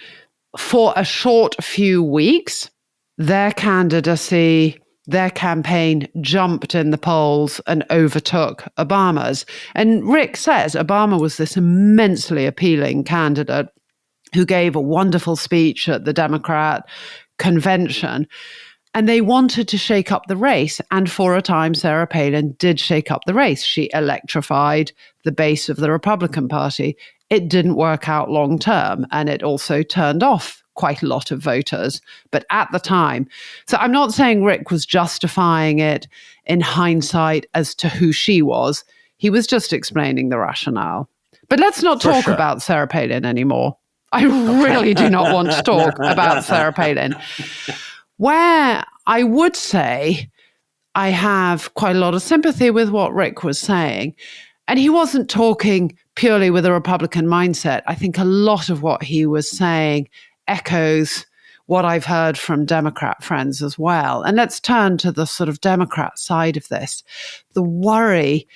for a short few weeks, their candidacy, their campaign jumped in the polls and overtook Obama's. And Rick says Obama was this immensely appealing candidate who gave a wonderful speech at the Democrat convention. And they wanted to shake up the race. And for a time, Sarah Palin did shake up the race. She electrified the base of the Republican Party. It didn't work out long term. And it also turned off quite a lot of voters. But at the time, so I'm not saying Rick was justifying it in hindsight as to who she was. He was just explaining the rationale. But let's not talk about Sarah Palin anymore. I really do not want to talk about Sarah Palin. Where I would say I have quite a lot of sympathy with what Rick was saying. And he wasn't talking purely with a Republican mindset. I think a lot of what he was saying echoes what I've heard from Democrat friends as well. And let's turn to the sort of Democrat side of this. The worry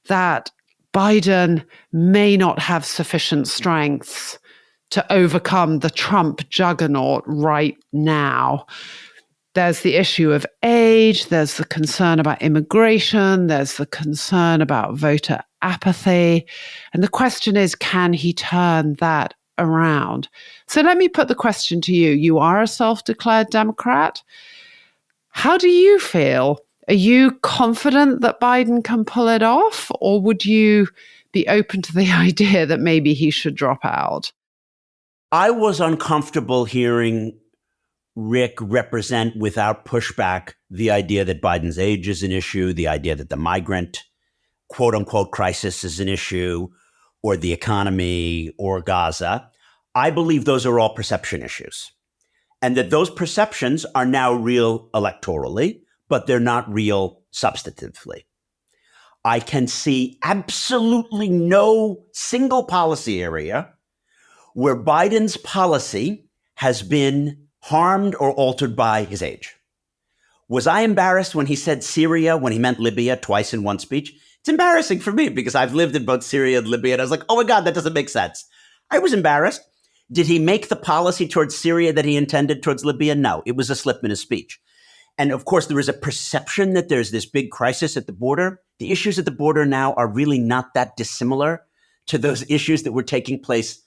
that Biden may not have sufficient strength to overcome the Trump juggernaut right now. There's the issue of age, there's the concern about immigration, there's the concern about voter apathy. And the question is, can he turn that around? So let me put the question to you. You are a self-declared Democrat. How do you feel? Are you confident that Biden can pull it off? Or would you be open to the idea that maybe he should drop out? I was uncomfortable hearing Rick represent without pushback the idea that Biden's age is an issue, the idea that the migrant quote unquote crisis is an issue, or the economy or Gaza. I believe those are all perception issues, and that those perceptions are now real electorally, but they're not real substantively. I can see absolutely no single policy area where Biden's policy has been harmed or altered by his age. Was I embarrassed when he said Syria when he meant Libya twice in one speech? It's embarrassing for me because I've lived in both Syria and Libya, and I was like, oh my God, that doesn't make sense. I was embarrassed. Did he make the policy towards Syria that he intended towards Libya? No, it was a slip in his speech. And of course, there is a perception that there's this big crisis at the border. The issues at the border now are really not that dissimilar to those issues that were taking place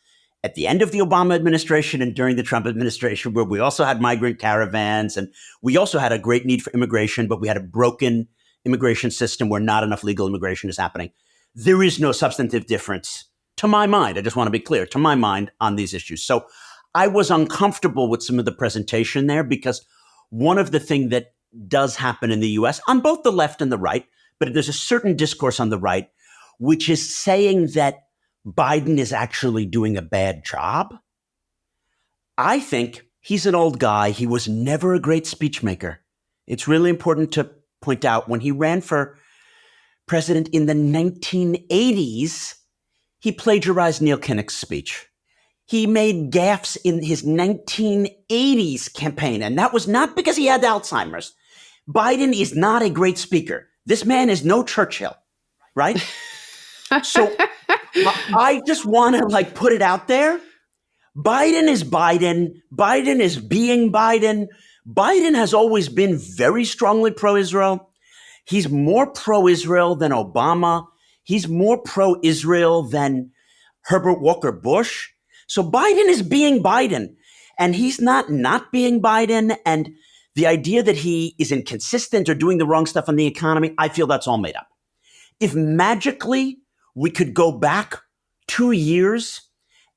at the end of the Obama administration and during the Trump administration, where we also had migrant caravans and we also had a great need for immigration, but we had a broken immigration system where not enough legal immigration is happening. There is no substantive difference, to my mind. I just want to be clear, to my mind, on these issues. So I was uncomfortable with some of the presentation there because one of the things that does happen in the US on both the left and the right, but there's a certain discourse on the right, which is saying that Biden is actually doing a bad job. I think he's an old guy. He was never a great speech maker. It's really important to point out when he ran for president in the 1980s, he plagiarized Neil Kinnock's speech. He made gaffes in his 1980s campaign, and that was not because he had Alzheimer's. Biden is not a great speaker. This man is no Churchill, right? So I just want to put it out there. Biden is Biden. Biden is being Biden. Biden has always been very strongly pro-Israel. He's more pro-Israel than Obama. He's more pro-Israel than Herbert Walker Bush. So Biden is being Biden, and he's not being Biden. And the idea that he is inconsistent or doing the wrong stuff on the economy, I feel that's all made up. If magically we could go back 2 years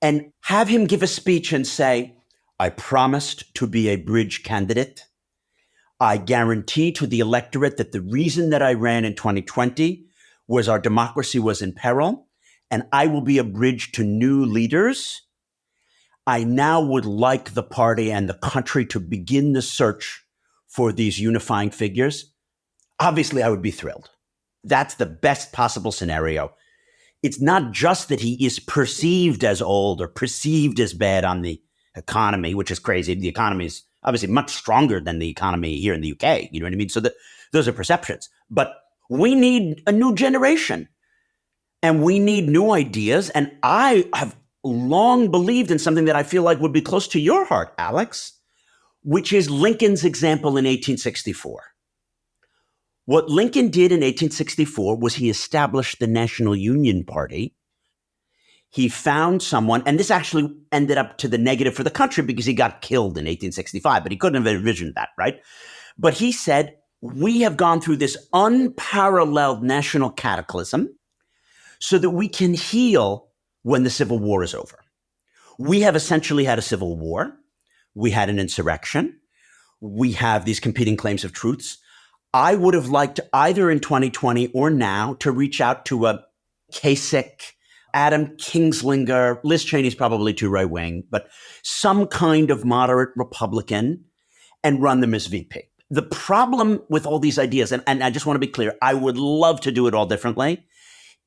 and have him give a speech and say, I promised to be a bridge candidate. I guarantee to the electorate that the reason that I ran in 2020 was our democracy was in peril, and I will be a bridge to new leaders. I now would like the party and the country to begin the search for these unifying figures. Obviously, I would be thrilled. That's the best possible scenario. It's not just that he is perceived as old or perceived as bad on the economy, which is crazy. The economy is obviously much stronger than the economy here in the UK. You know what I mean? So those are perceptions. But we need a new generation and we need new ideas. And I have long believed in something that I feel like would be close to your heart, Alex, which is Lincoln's example in 1864. What Lincoln did in 1864 was he established the National Union Party. He found someone, and this actually ended up to the negative for the country because he got killed in 1865, but he couldn't have envisioned that, right? But he said, we have gone through this unparalleled national cataclysm so that we can heal when the Civil War is over. We have essentially had a civil war. We had an insurrection. We have these competing claims of truths. I would have liked either in 2020 or now to reach out to a Kasich, Adam Kingslinger. Liz Cheney's probably too right wing, but some kind of moderate Republican and run them as VP. The problem with all these ideas, and I just want to be clear, I would love to do it all differently,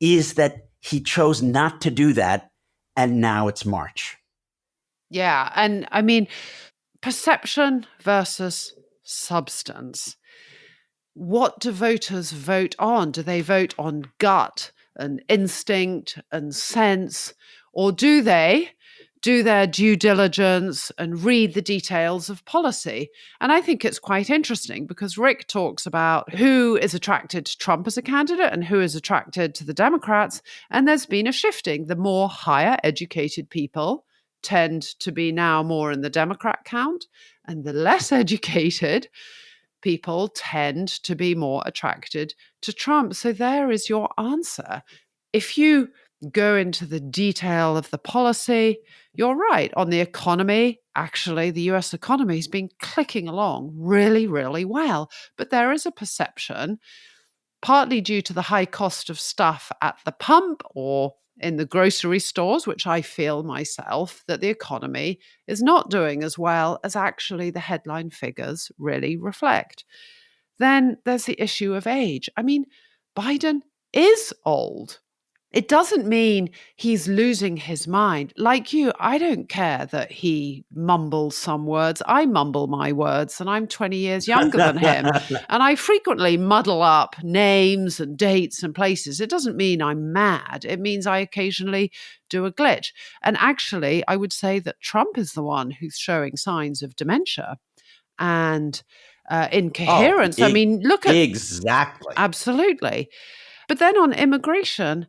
is that he chose not to do that. And now it's March. Yeah. And I mean, perception versus substance. What do voters vote on? Do they vote on gut and instinct and sense? Or do they do their due diligence and read the details of policy? And I think it's quite interesting because Rick talks about who is attracted to Trump as a candidate and who is attracted to the Democrats. And there's been a shifting. The more higher educated people tend to be now more in the Democrat count, and the less educated people tend to be more attracted to Trump. So there is your answer. If you go into the detail of the policy, you're right. On the economy, actually, the US economy has been clicking along really, really well. But there is a perception, partly due to the high cost of stuff at the pump or in the grocery stores, which I feel myself, that the economy is not doing as well as actually the headline figures really reflect. Then there's the issue of age. I mean, Biden is old. It doesn't mean he's losing his mind. Like you, I don't care that he mumbles some words. I mumble my words, and I'm 20 years younger than him. And I frequently muddle up names and dates and places. It doesn't mean I'm mad. It means I occasionally do a glitch. And actually, I would say that Trump is the one who's showing signs of dementia and incoherence. I mean, look at... Exactly. Absolutely. But then on immigration,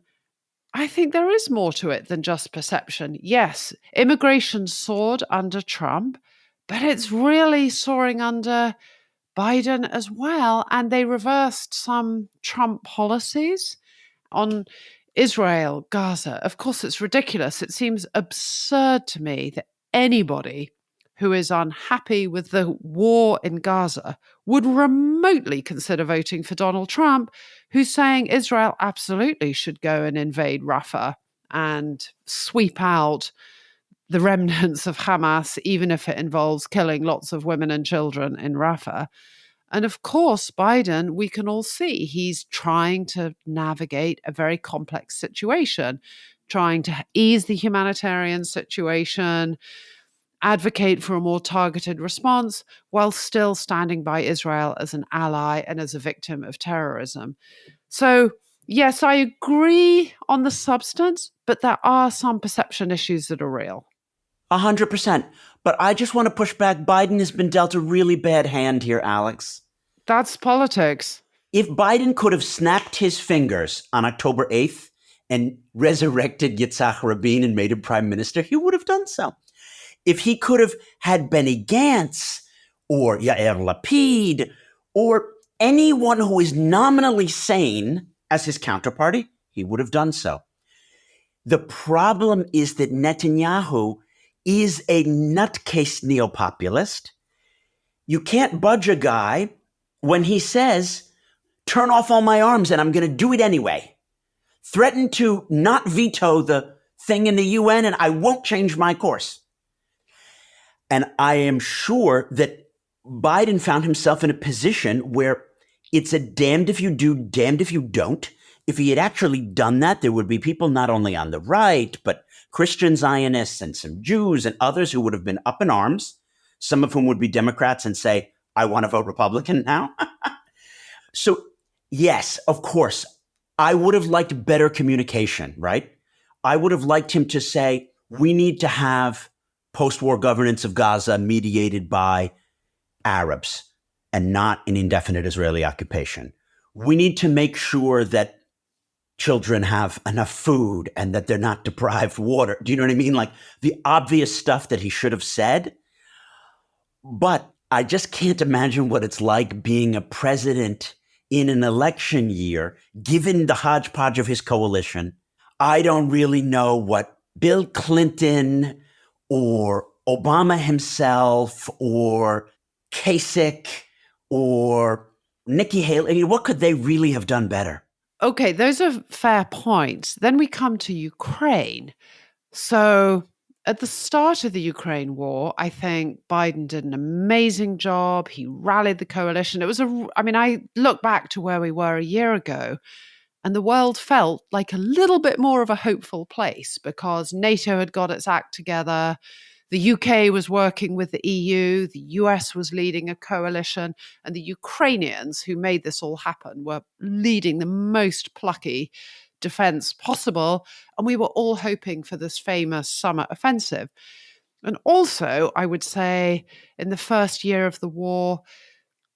I think there is more to it than just perception. Yes, immigration soared under Trump, but it's really soaring under Biden as well. And they reversed some Trump policies on Israel, Gaza. Of course, it's ridiculous. It seems absurd to me that anybody who is unhappy with the war in Gaza would remotely consider voting for Donald Trump, who's saying Israel absolutely should go and invade Rafah and sweep out the remnants of Hamas, even if it involves killing lots of women and children in Rafah. And of course, Biden, we can all see he's trying to navigate a very complex situation, trying to ease the humanitarian situation, advocate for a more targeted response while still standing by Israel as an ally and as a victim of terrorism. So, yes, I agree on the substance, but there are some perception issues that are real. 100%. But I just want to push back. Biden has been dealt a really bad hand here, Alex. That's politics. If Biden could have snapped his fingers on October 8th and resurrected Yitzhak Rabin and made him prime minister, he would have done so. If he could have had Benny Gantz or Yair Lapid or anyone who is nominally sane as his counterparty, he would have done so. The problem is that Netanyahu is a nutcase neo-populist. You can't budge a guy when he says, turn off all my arms and I'm going to do it anyway. Threaten to not veto the thing in the UN and I won't change my course. And I am sure that Biden found himself in a position where it's a damned if you do, damned if you don't. If he had actually done that, there would be people not only on the right, but Christian Zionists and some Jews and others who would have been up in arms, some of whom would be Democrats and say, I want to vote Republican now. So, yes, of course, I would have liked better communication, right? I would have liked him to say, we need to have post-war governance of Gaza mediated by Arabs and not an indefinite Israeli occupation. We need to make sure that children have enough food and that they're not deprived water. Do you know what I mean? Like the obvious stuff that he should have said. But I just can't imagine what it's like being a president in an election year, given the hodgepodge of his coalition. I don't really know what Bill Clinton or Obama himself or Kasich or Nikki Haley, I mean, what could they really have done better? Okay, those are fair points. Then we come to Ukraine. So at the start of the Ukraine war, I think Biden did an amazing job. He rallied the coalition. I look back to where we were a year ago, and the world felt like a little bit more of a hopeful place because NATO had got its act together. The UK was working with the EU, the US was leading a coalition, and the Ukrainians who made this all happen were leading the most plucky defense possible. And we were all hoping for this famous summer offensive. And also, I would say, in the first year of the war,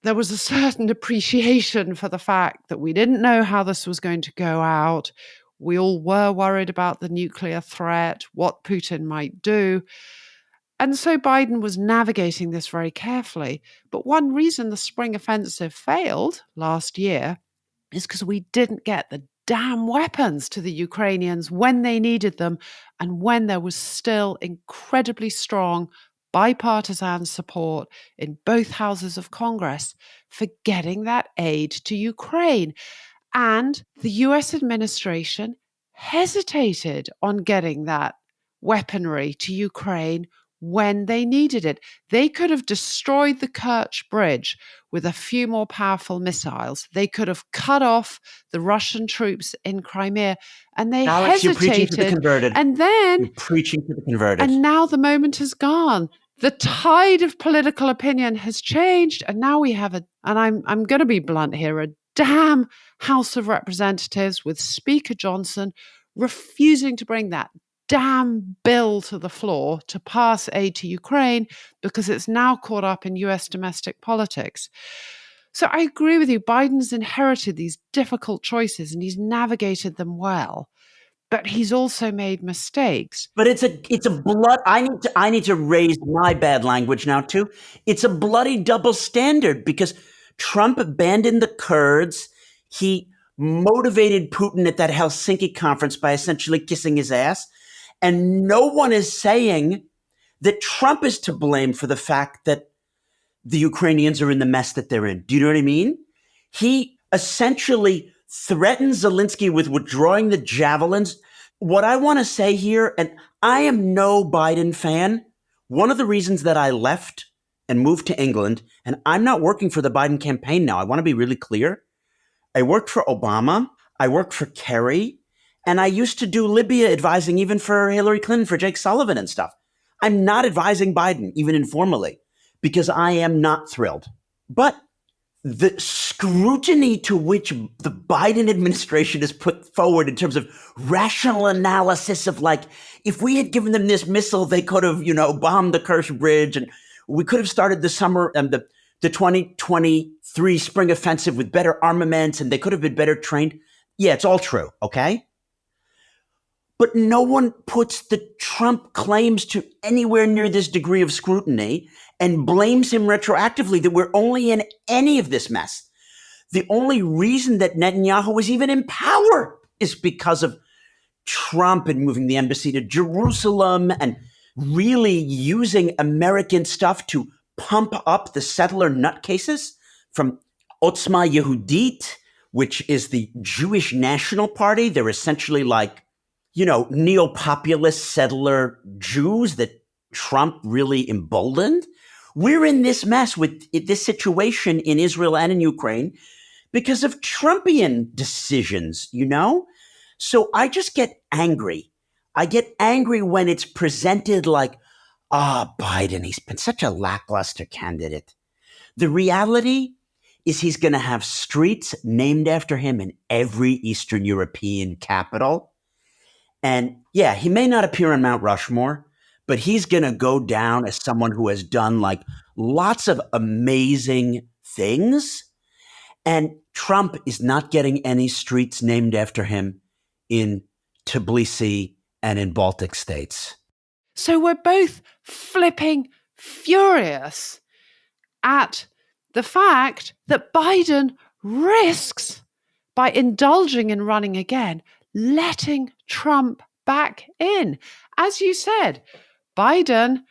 there was a certain appreciation for the fact that we didn't know how this was going to go out. We all were worried about the nuclear threat, what Putin might do. And so Biden was navigating this very carefully. But one reason the spring offensive failed last year is because we didn't get the damn weapons to the Ukrainians when they needed them and when there was still incredibly strong bipartisan support in both houses of Congress for getting that aid to Ukraine. And the US administration hesitated on getting that weaponry to Ukraine when they needed it. They could have destroyed the Kerch Bridge with a few more powerful missiles. They could have cut off the Russian troops in Crimea, and they Alex, you're preaching to the hesitated. converted. And then, You're preaching to the converted. and now the moment has gone. The tide of political opinion has changed, and now we have I'm going to be blunt here, a damn House of Representatives with Speaker Johnson refusing to bring that damn bill to the floor to pass aid to Ukraine because it's now caught up in US domestic politics. So I agree with you. Biden's inherited these difficult choices and he's navigated them well, but he's also made mistakes. But it's a blood. I need to raise my bad language now too. It's a bloody double standard because Trump abandoned the Kurds. He motivated Putin at that Helsinki conference by essentially kissing his ass. And no one is saying that Trump is to blame for the fact that the Ukrainians are in the mess that they're in. Do you know what I mean? He essentially threatens Zelensky with withdrawing the javelins. What I want to say here, and I am no Biden fan. One of the reasons that I left and moved to England, and I'm not working for the Biden campaign now. I want to be really clear. I worked for Obama. I worked for Kerry. And I used to do Libya advising even for Hillary Clinton, for Jake Sullivan and stuff. I'm not advising Biden, even informally, because I am not thrilled. But the scrutiny to which the Biden administration has put forward in terms of rational analysis of like, if we had given them this missile, they could have, bombed the Kerch Bridge and we could have started the summer and the 2023 spring offensive with better armaments and they could have been better trained. Yeah, it's all true. Okay. But no one puts the Trump claims to anywhere near this degree of scrutiny and blames him retroactively that we're only in any of this mess. The only reason that Netanyahu was even in power is because of Trump and moving the embassy to Jerusalem and really using American stuff to pump up the settler nutcases from Otzma Yehudit, which is the Jewish National Party. They're essentially like, neo-populist settler Jews that Trump really emboldened. We're in this mess with this situation in Israel and in Ukraine because of Trumpian decisions, So I just get angry. I get angry when it's presented like, Biden, he's been such a lackluster candidate. The reality is he's going to have streets named after him in every Eastern European capital. And yeah, he may not appear on Mount Rushmore, but he's going to go down as someone who has done like lots of amazing things. And Trump is not getting any streets named after him in Tbilisi and in Baltic states. So we're both flipping furious. at the fact that Biden risks, by indulging in running again, letting Trump back in. As you said, Biden,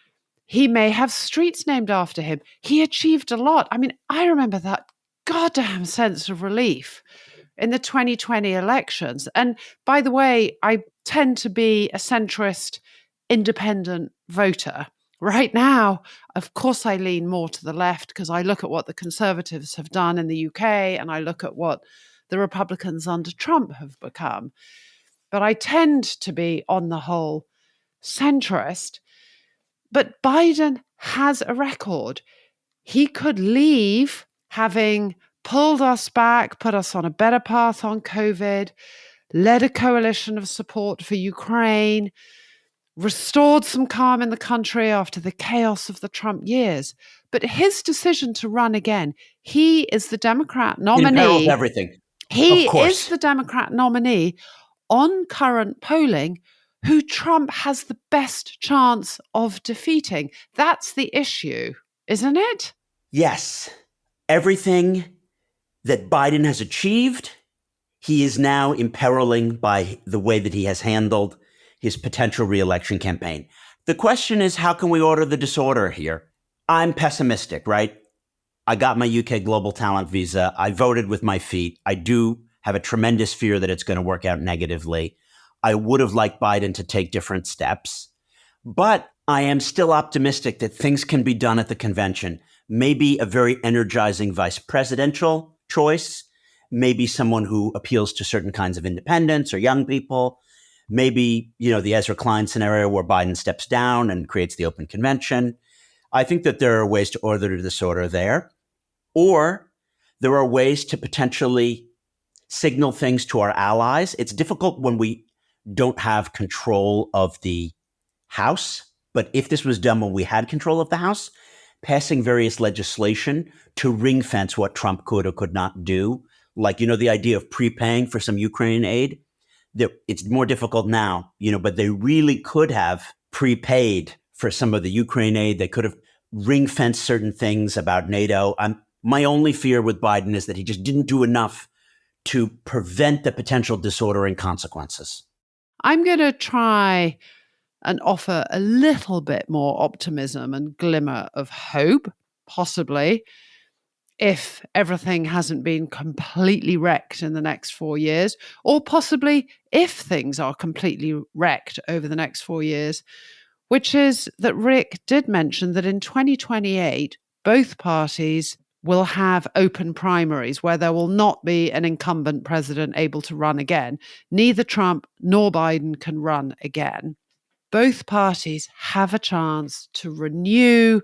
he may have streets named after him. He achieved a lot. I mean, I remember that goddamn sense of relief in the 2020 elections. And by the way, I tend to be a centrist, independent voter. Right now, of course, I lean more to the left because I look at what the Conservatives have done in the UK and I look at what the Republicans under Trump have become. But I tend to be, on the whole, centrist. But Biden has a record. He could leave having pulled us back, put us on a better path on COVID, led a coalition of support for Ukraine, restored some calm in the country after the chaos of the Trump years. But his decision to run again, he is the Democrat nominee. Imperils everything. He Of course. is the Democrat nominee on current polling who Trump has the best chance of defeating. That's the issue, isn't it? Yes. Everything that Biden has achieved, he is now imperiling by the way that he has handled his potential reelection campaign. The question is, how can we order the disorder here? I'm pessimistic, right? I got my UK Global Talent visa. I voted with my feet. I do have a tremendous fear that it's going to work out negatively. I would have liked Biden to take different steps, but I am still optimistic that things can be done at the convention. Maybe a very energizing vice presidential choice, maybe someone who appeals to certain kinds of independents or young people, maybe, the Ezra Klein scenario where Biden steps down and creates the open convention. I think that there are ways to order the disorder there, or there are ways to potentially signal things to our allies. It's difficult when we don't have control of the House, but if this was done when we had control of the House, passing various legislation to ring fence what Trump could or could not do, like, the idea of prepaying for some Ukraine aid, it's more difficult now, but they really could have prepaid for some of the Ukraine aid. They could have ring fenced certain things about NATO. My only fear with Biden is that he just didn't do enough to prevent the potential disordering consequences. I'm going to try and offer a little bit more optimism and glimmer of hope, possibly, if everything hasn't been completely wrecked in the next 4 years, or possibly if things are completely wrecked over the next 4 years, which is that Rick did mention that in 2028, both parties will have open primaries where there will not be an incumbent president able to run again. Neither Trump nor Biden can run again. Both parties have a chance to renew,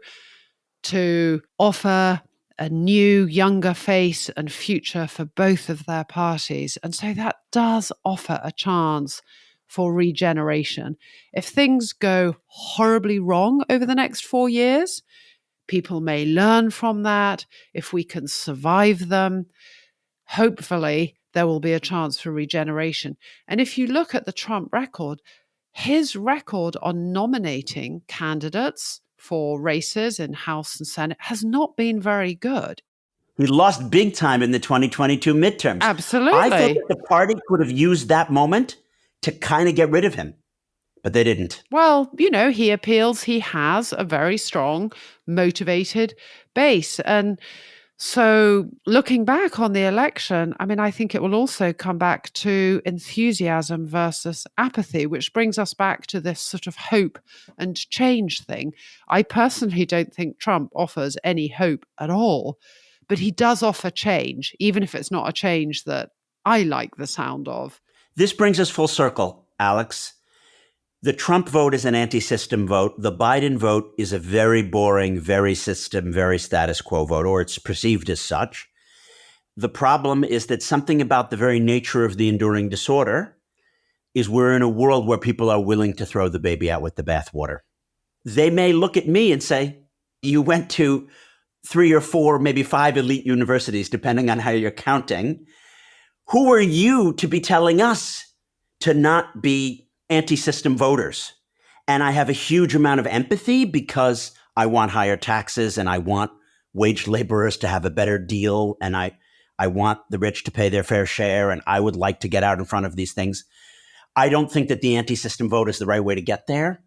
to offer a new, younger face and future for both of their parties. And so that does offer a chance for regeneration. If things go horribly wrong over the next 4 years, people may learn from that. If we can survive them, hopefully there will be a chance for regeneration. And if you look at the Trump record, his record on nominating candidates for races in House and Senate has not been very good. He lost big time in the 2022 midterms. Absolutely. I thought that the party could have used that moment to kind of get rid of him, but they didn't. Well, he appeals. He has a very strong, motivated base. And so looking back on the election, I think it will also come back to enthusiasm versus apathy, which brings us back to this sort of hope and change thing. I personally don't think Trump offers any hope at all, but he does offer change, even if it's not a change that I like the sound of. This brings us full circle, Alex. The Trump vote is an anti-system vote. The Biden vote is a very boring, very system, very status quo vote, or it's perceived as such. The problem is that something about the very nature of the enduring disorder is we're in a world where people are willing to throw the baby out with the bathwater. They may look at me and say, you went to 3 or 4, maybe 5 elite universities, depending on how you're counting. Who are you to be telling us to not be anti-system voters? And I have a huge amount of empathy because I want higher taxes and I want wage laborers to have a better deal, and I want the rich to pay their fair share, and I would like to get out in front of these things. I don't think that the anti-system vote is the right way to get there,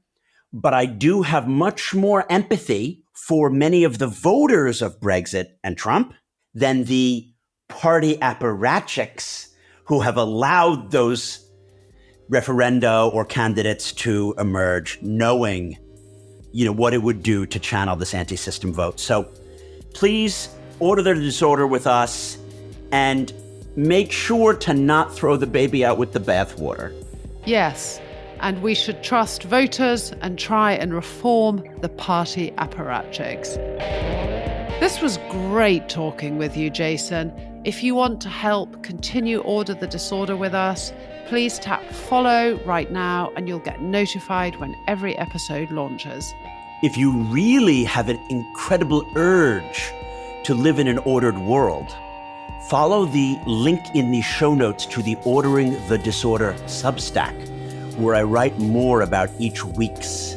but I do have much more empathy for many of the voters of Brexit and Trump than the party apparatchiks who have allowed those referenda or candidates to emerge, knowing, what it would do to channel this anti-system vote. So please order the disorder with us and make sure to not throw the baby out with the bathwater. Yes, and we should trust voters and try and reform the party apparatchiks. This was great talking with you, Jason. If you want to help continue Order the Disorder with us, please tap follow right now and you'll get notified when every episode launches. If you really have an incredible urge to live in an ordered world, follow the link in the show notes to the Ordering the Disorder Substack, where I write more about each week's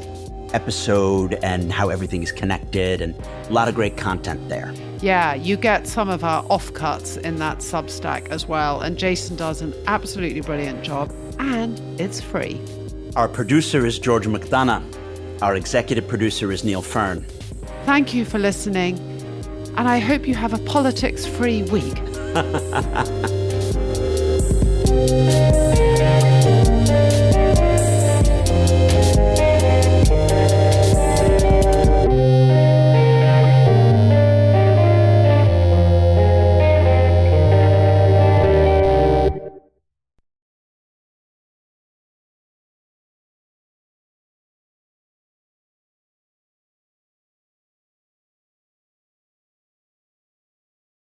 episode and how everything is connected, and a lot of great content there. Yeah, you get some of our offcuts in that Substack as well, and Jason does an absolutely brilliant job, and it's free. Our producer is George McDonough. Our executive producer is Neil Fern. Thank you for listening, and I hope you have a politics-free week.